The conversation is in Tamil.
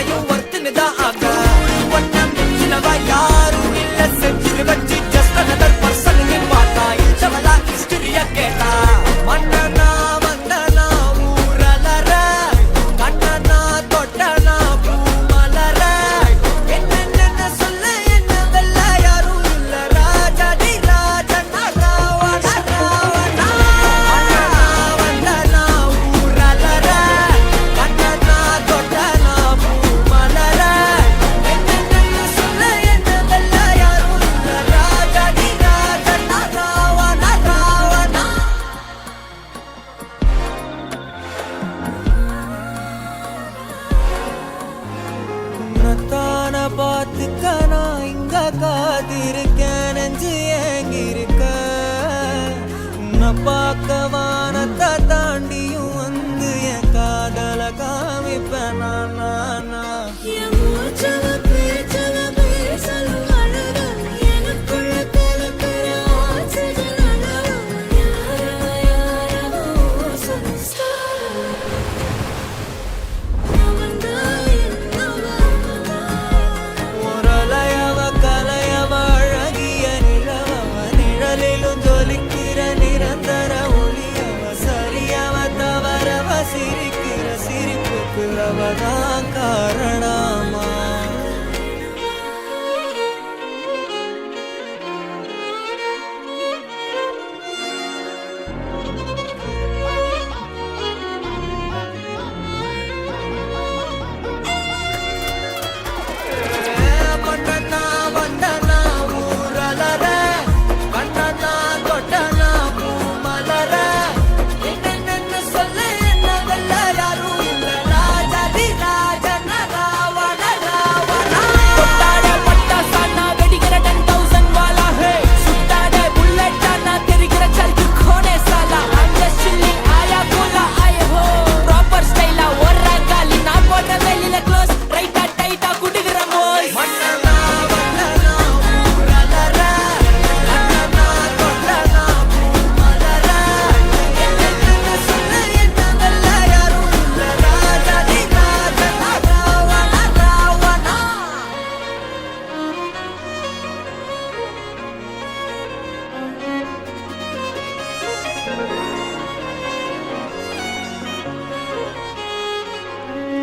அத்தனையும் ஒருத்துன்னு தான் ஆக ஒன்னம் சிலவா யாரும் இல்ல செஞ்சு வச்சு ஜஸ்ட் another person பார்த்தா இச்சவளா ஹிஸ்டரிய கேட்டா மன்னனா வந்தனா ஊரலற கண்ணனா தொட்டனா பூமலற என்ன சொல்ல என்ன வெல்ல யாரும் இல்ல ராஜாதி ராஜனா ராவண ராவணா வந்தனா ஊரலற கண்ணனா தொட்டனா பூமலற என்ன சொல்ல என்ன வெல்ல யாரும் இல்ல ராஜாதி ராஜனா ராவண ராவணா உன்னத்தான பார்த்துக்க நான் இங்க காத்திருக்கேன் நெஞ்சு ஏங்கிருக்க உன்னை பார்க்க வானத்தை தாண்டியும் வந்து என் காதல காமிப்பேன் நான் என் மூச்சவ பேச்சவ பேசலும் அழகு எனக்குள்ள கலக்கிற ஆக்சிஜன் அளவு யாரவோ சுஸ்டார் அவன்தா என்னவா முரளையவ கலையவ அழகிய நிழவ நிழலிலும் ஜொலிக்கிற நிரந்தர ஒளியவ சரியவ தவறவ சிரிக்கிற சிரிப்புக்கு அவதான் காரணம்